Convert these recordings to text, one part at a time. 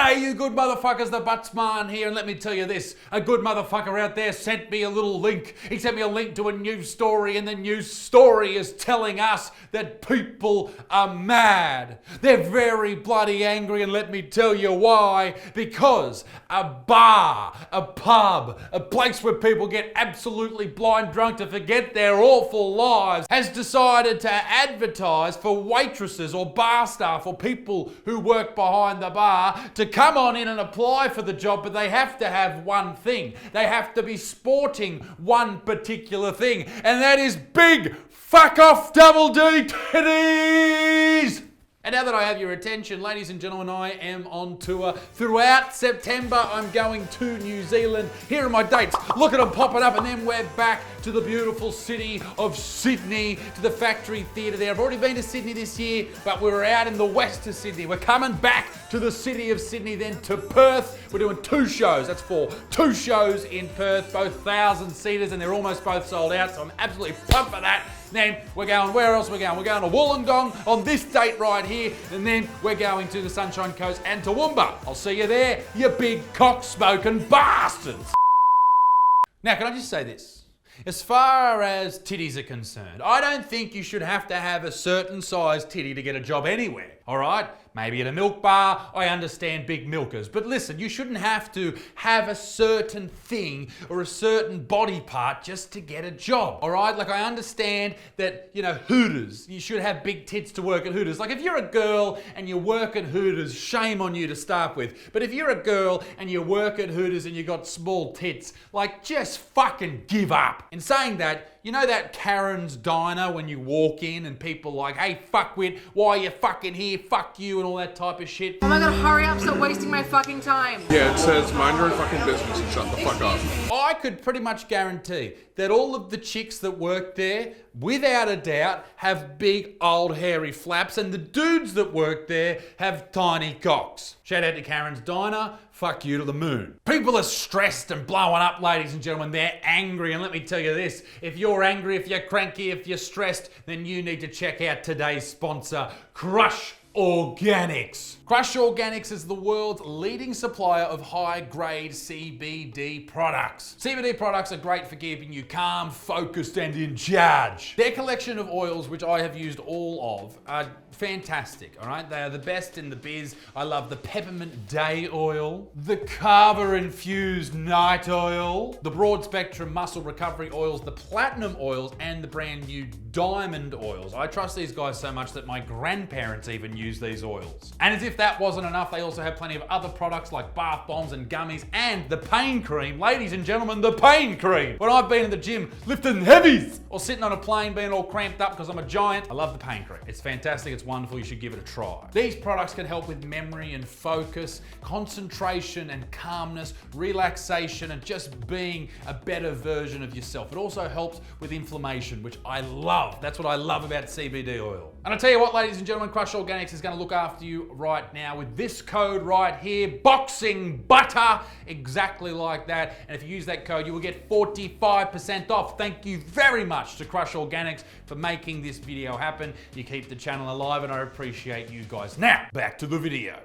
G'day, you good motherfuckers, the Buttsman here, and let me tell you this, a good motherfucker out there sent me a little link. He sent me a link to a news story, and the news story is telling us that people are mad. They're very bloody angry, and let me tell you why. Because a bar, a pub, a place where people get absolutely blind drunk to forget their awful lives has decided to advertise for waitresses or bar staff or people who work behind the bar to come on in and apply for the job, but they have to have one thing. They have to be sporting one particular thing, and that is big fuck off double D titties! And now that I have your attention, ladies and gentlemen, I am on tour. Throughout September, I'm going to New Zealand. Here are my dates. Look at them popping up, and then we're back to the beautiful city of Sydney, to the Factory Theatre there. I've already been to Sydney this year, but we were out in the west of Sydney. We're coming back to the city of Sydney, then to Perth. We're doing 2 shows. That's 4. 2 shows in Perth, both 1,000-seaters, and they're almost both sold out, so I'm absolutely pumped for that. Then we're going, where else are we going? We're going to Wollongong on this date right here, and then we're going to the Sunshine Coast and Toowoomba. I'll see you there, you big cock-smoking bastards. Now, can I just say this? As far as titties are concerned, I don't think you should have to have a certain size titty to get a job anywhere, all right? Maybe at a milk bar, I understand big milkers. But listen, you shouldn't have to have a certain thing or a certain body part just to get a job, all right? Like, I understand that, you know, Hooters, you should have big tits to work at Hooters. Like, if you're a girl and you work at Hooters, shame on you to start with. But if you're a girl and you work at Hooters and you got small tits, like, just fucking give up. In saying that, you know that Karen's diner when you walk in and people like, hey, fuckwit, why are you fucking here? Fuck you and all that type of shit. Oh my god, hurry up, stop wasting my fucking time. Yeah, it says mind your own fucking business and shut the fuck up. I could pretty much guarantee that all of the chicks that work there, without a doubt, have big old hairy flaps, and the dudes that work there have tiny cocks. Shout out to Karen's diner. Fuck you to the moon. People are stressed and blowing up, ladies and gentlemen. They're angry, and let me tell you this. If you're angry, if you're cranky, if you're stressed, then you need to check out today's sponsor, Crush Organics. Crush Organics is the world's leading supplier of high-grade CBD products. CBD products are great for keeping you calm, focused, and in charge. Their collection of oils, which I have used all of, are fantastic, all right? They are the best in the biz. I love the peppermint day oil, the kava-infused night oil, the broad-spectrum muscle recovery oils, the platinum oils, and the brand new diamond oils. I trust these guys so much that my grandparents even use these oils. And as if that wasn't enough, they also have plenty of other products like bath bombs and gummies and the pain cream. Ladies and gentlemen, the pain cream. When I've been in the gym lifting heavies or sitting on a plane being all cramped up because I'm a giant, I love the pain cream. It's fantastic, it's wonderful, you should give it a try. These products can help with memory and focus, concentration and calmness, relaxation, and just being a better version of yourself. It also helps with inflammation, which I love. That's what I love about CBD oil. And I tell you what, ladies and gentlemen, Crush Organics is going to look after you right now with this code right here, Boxing Butter, exactly like that. And if you use that code, you will get 45% off. Thank you very much to Crush Organics for making this video happen. You keep the channel alive, and I appreciate you guys. Now, back to the video.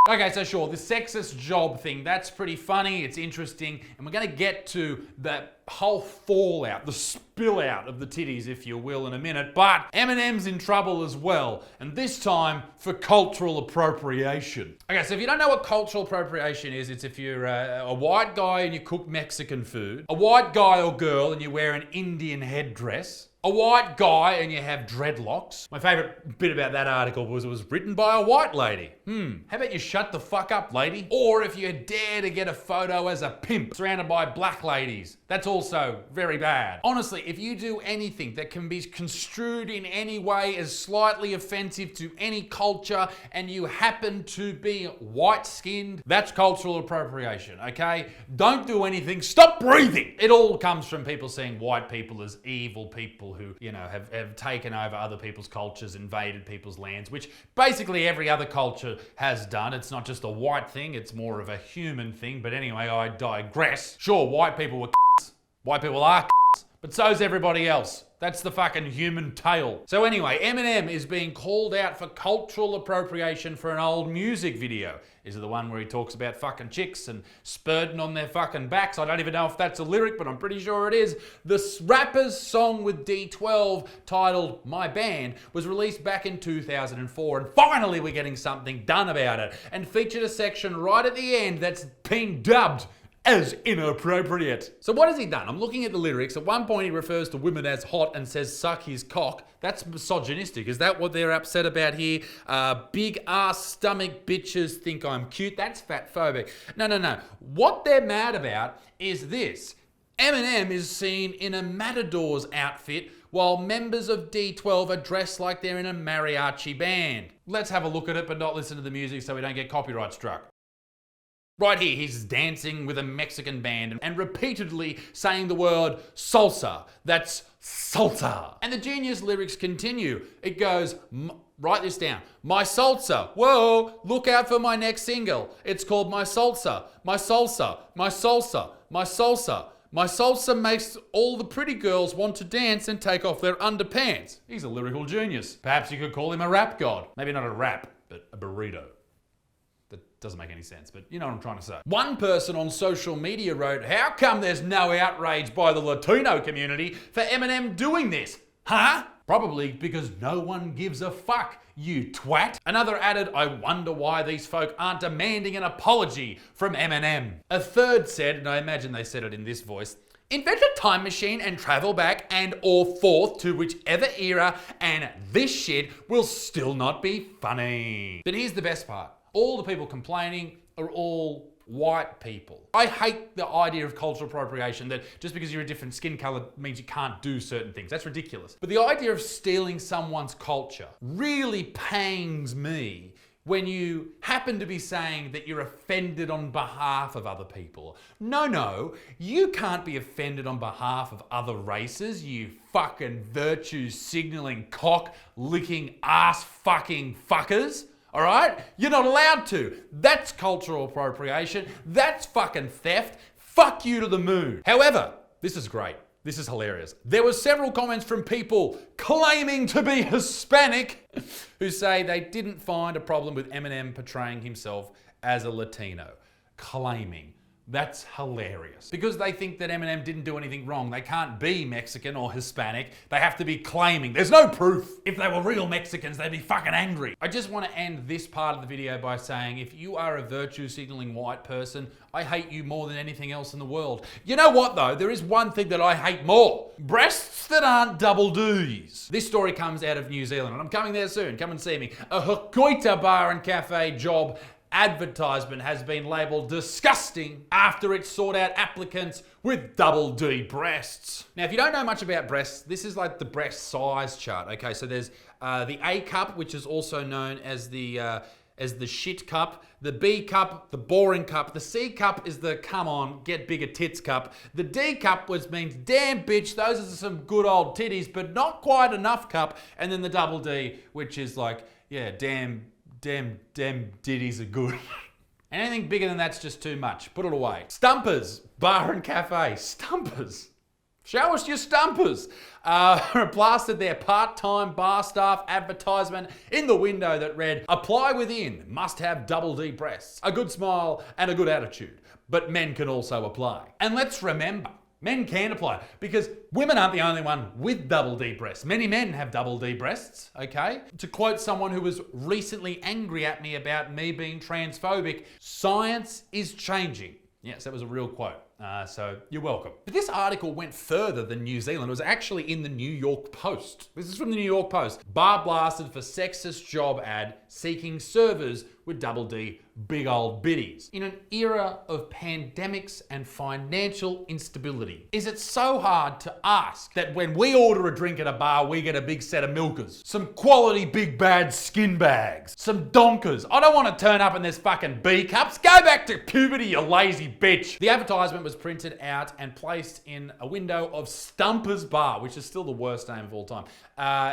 Okay, so sure, the sexist job thing, that's pretty funny, it's interesting, and we're gonna get to that whole fallout, the spill out of the titties, if you will, in a minute, but Eminem's in trouble as well, and this time for cultural appropriation. Okay, so if you don't know what cultural appropriation is, it's if you're a white guy and you cook Mexican food, a white guy or girl and you wear an Indian headdress, a white guy and you have dreadlocks. My favorite bit about that article was it was written by a white lady. How about you shut the fuck up, lady? Or if you dare to get a photo as a pimp surrounded by black ladies. That's also very bad. Honestly, if you do anything that can be construed in any way as slightly offensive to any culture and you happen to be white-skinned, that's cultural appropriation, okay? Don't do anything. Stop breathing. It all comes from people seeing white people as evil people who, you know, have taken over other people's cultures, invaded people's lands, which basically every other culture has done. It's not just a white thing, it's more of a human thing. But anyway, I digress. Sure, white people were white people are but so's everybody else. That's the fucking human tail. So anyway, Eminem is being called out for cultural appropriation for an old music video. Is it the one where he talks about fucking chicks and spurting on their fucking backs? I don't even know if that's a lyric, but I'm pretty sure it is. The rapper's song with D12 titled My Band was released back in 2004, and finally we're getting something done about it, and featured a section right at the end that's been dubbed as inappropriate. So what has he done? I'm looking at the lyrics. At one point he refers to women as hot and says suck his cock. That's misogynistic. Is that what they're upset about here? Big ass stomach bitches think I'm cute. That's fatphobic. No. What they're mad about is this. Eminem is seen in a matador's outfit while members of D12 are dressed like they're in a mariachi band. Let's have a look at it but not listen to the music so we don't get copyright struck. Right here, he's dancing with a Mexican band and repeatedly saying the word salsa. That's salsa. And the genius lyrics continue. It goes, write this down. My salsa. Whoa, look out for my next single. It's called My Salsa. My salsa. My salsa. My salsa. My salsa makes all the pretty girls want to dance and take off their underpants. He's a lyrical genius. Perhaps you could call him a rap god. Maybe not a rap, but a burrito. Doesn't make any sense, but you know what I'm trying to say. One person on social media wrote, how come there's no outrage by the Latino community for Eminem doing this? Huh? Probably because no one gives a fuck, you twat. Another added, I wonder why these folk aren't demanding an apology from Eminem. A third said, and I imagine they said it in this voice, invent a time machine and travel back and or forth to whichever era and this shit will still not be funny. But here's the best part. All the people complaining are all white people. I hate the idea of cultural appropriation that just because you're a different skin color means you can't do certain things. That's ridiculous. But the idea of stealing someone's culture really pangs me when you happen to be saying that you're offended on behalf of other people. No, you can't be offended on behalf of other races, you fucking virtue signaling cock licking ass fucking fuckers. All right? You're not allowed to. That's cultural appropriation. That's fucking theft. Fuck you to the moon. However, this is great. This is hilarious. There were several comments from people claiming to be Hispanic who say they didn't find a problem with Eminem portraying himself as a Latino. Claiming. That's hilarious. Because they think that Eminem didn't do anything wrong. They can't be Mexican or Hispanic. They have to be claiming. There's no proof. If they were real Mexicans, they'd be fucking angry. I just want to end this part of the video by saying, if you are a virtue signaling white person, I hate you more than anything else in the world. You know what though? There is one thing that I hate more. Breasts that aren't double Ds. This story comes out of New Zealand and I'm coming there soon. Come and see me. A Hokoita bar and cafe job advertisement has been labelled disgusting after it sought out applicants with double D breasts. Now, if you don't know much about breasts, this is like the breast size chart. Okay, so there's the A cup, which is also known as the shit cup, the B cup, the boring cup, the C cup is the come on, get bigger tits cup, the D cup, which means damn bitch, those are some good old titties, but not quite enough cup, and then the double D, which is like, yeah, damn ditties are good. Anything bigger than that's just too much. Put it away. Stumpers, bar and cafe. Stumpers. Show us your stumpers. Blasted their part-time bar staff advertisement in the window that read, apply within, must have double D breasts, a good smile and a good attitude, but men can also apply. And let's remember, men can apply because women aren't the only one with double D breasts. Many men have double D breasts, okay? To quote someone who was recently angry at me about me being transphobic, science is changing. Yes, that was a real quote. So you're welcome. But this article went further than New Zealand. It was actually in the New York Post. This is from the New York Post. Bar blasted for sexist job ad seeking servers with double D big old biddies. In an era of pandemics and financial instability, is it so hard to ask that when we order a drink at a bar, we get a big set of milkers, some quality big bad skin bags, some donkers? I don't want to turn up in this fucking B cups. Go back to puberty, you lazy bitch. The advertisement was printed out and placed in a window of Stumpers Bar, which is still the worst name of all time,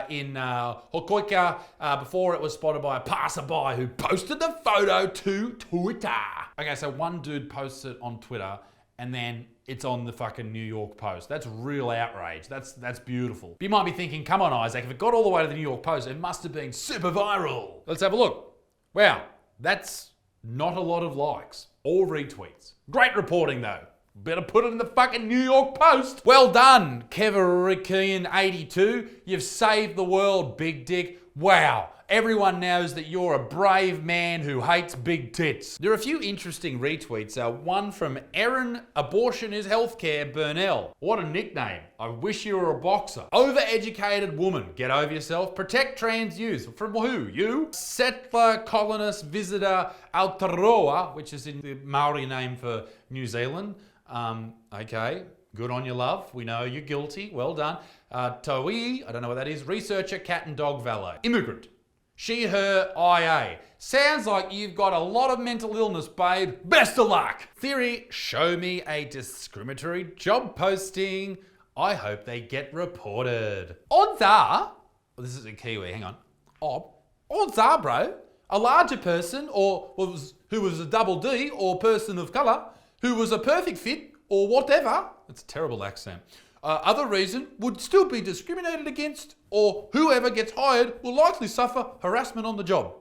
in Hokoika, before it was spotted by a passerby who posted the photo to Twitter. Okay, so one dude posted it on Twitter and then it's on the fucking New York Post. That's real outrage. That's beautiful. But you might be thinking, come on, Isaac, if it got all the way to the New York Post, it must have been super viral. Let's have a look. Wow, that's not a lot of likes or retweets. Great reporting though. Better put it in the fucking New York Post. Well done, Keverikian82. You've saved the world, big dick. Wow. Everyone knows that you're a brave man who hates big tits. There are a few interesting retweets. One from Erin, Abortion is Healthcare, Burnell. What a nickname. I wish you were a boxer. Overeducated woman. Get over yourself. Protect trans youth. From who? You? Settler colonist visitor Aotearoa, which is in the Maori name for New Zealand. Okay. Good on you, love. We know you're guilty. Well done. Toi, I don't know what that is. Researcher, cat and dog valet. Immigrant. She, her, IA. Sounds like you've got a lot of mental illness, babe. Best of luck. Theory, show me a discriminatory job posting. I hope they get reported. Odds are, well, this is a Kiwi, hang on. Odds are, bro, a larger person who was a double D or person of colour who was a perfect fit or whatever. It's a terrible accent. Other reason would still be discriminated against, or whoever gets hired will likely suffer harassment on the job.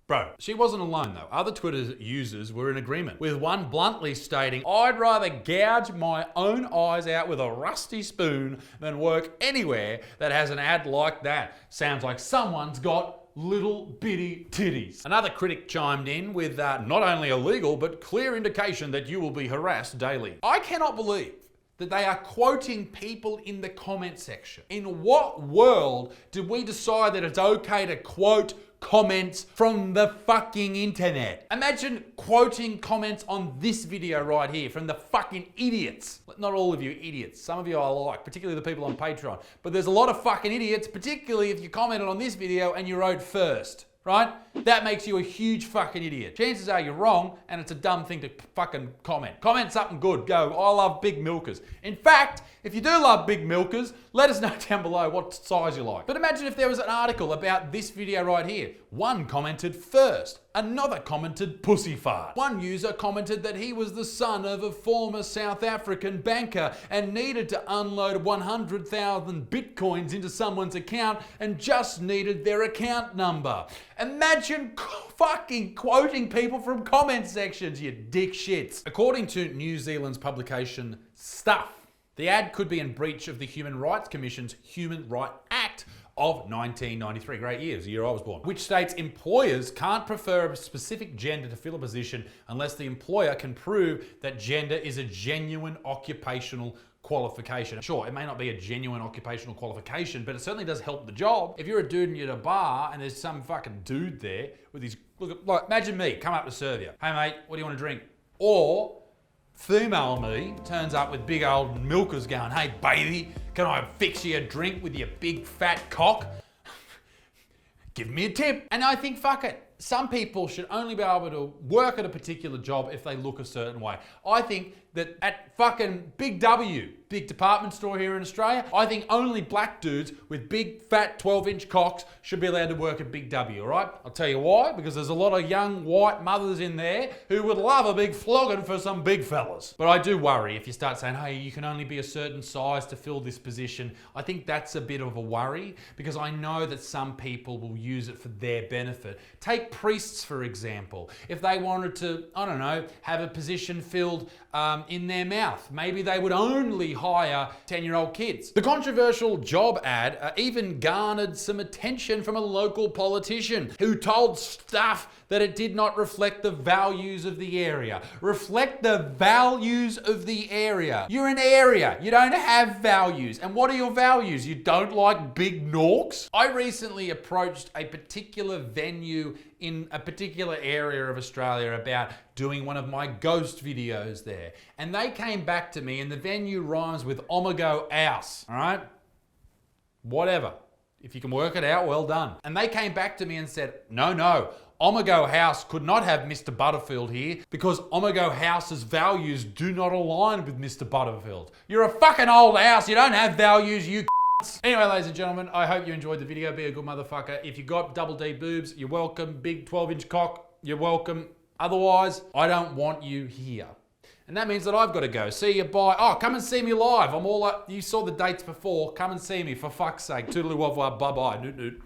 Bro, she wasn't alone though. Other Twitter users were in agreement, with one bluntly stating, I'd rather gouge my own eyes out with a rusty spoon than work anywhere that has an ad like that. Sounds like someone's got little bitty titties. Another critic chimed in with not only a legal but clear indication that you will be harassed daily. I cannot believe that they are quoting people in the comment section. In what world did we decide that it's okay to quote comments from the fucking internet? Imagine quoting comments on this video right here from the fucking idiots. Not all of you idiots. Some of you I like, particularly the people on Patreon. But there's a lot of fucking idiots, particularly if you commented on this video and you wrote first. Right? That makes you a huge fucking idiot. Chances are you're wrong and it's a dumb thing to fucking comment. Comment something good. Go, I love big milkers. In fact, if you do love big milkers, let us know down below what size you like. But imagine if there was an article about this video right here. One commented first. Another commented pussy fart. One user commented that he was the son of a former South African banker and needed to unload 100,000 bitcoins into someone's account and just needed their account number. Imagine fucking quoting people from comment sections, you dick shits. According to New Zealand's publication Stuff, the ad could be in breach of the Human Rights Commission's Human Rights Act of 1993, great year, it was the year I was born, which states employers can't prefer a specific gender to fill a position unless the employer can prove that gender is a genuine occupational qualification. Sure, it may not be a genuine occupational qualification, but it certainly does help the job. If you're a dude and you're at a bar and there's some fucking dude there with his, like, imagine me, come up to serve you. Hey mate, what do you want to drink? Or female me turns up with big old milkers going, hey baby, can I fix you a drink with your big fat cock? Give me a tip. And I think, fuck it. Some people should only be able to work at a particular job if they look a certain way. I think that at fucking Big W, big department store here in Australia, I think only black dudes with big fat 12-inch cocks should be allowed to work at Big W, all right? I'll tell you why, because there's a lot of young white mothers in there who would love a big flogging for some big fellas. But I do worry if you start saying, hey, you can only be a certain size to fill this position. I think that's a bit of a worry because I know that some people will use it for their benefit. Take priests, for example. If they wanted to, I don't know, have a position filled in their mouth, maybe they would only hire 10-year-old kids. The controversial job ad even garnered some attention from a local politician who told Stuff that it did not reflect the values of the area. Reflect the values of the area. You're an area. You don't have values. And what are your values? You don't like big norks? I recently approached a particular venue in a particular area of Australia about doing one of my ghost videos there. And they came back to me, and the venue rhymes with Omego House, all right? Whatever. If you can work it out, well done. And they came back to me and said, no, Omego House could not have Mr. Butterfield here because Omego House's values do not align with Mr. Butterfield. You're a fucking old house, you don't have values, you Anyway, ladies and gentlemen, I hope you enjoyed the video. Be a good motherfucker. If you got double D boobs, you're welcome. Big 12-inch cock, you're welcome. Otherwise, I don't want you here. And that means that I've got to go. See you, bye. Oh, come and see me live. I'm all up. You saw the dates before. Come and see me, for fuck's sake. Toodaloo, wah, wah, bye-bye. Noot, noot.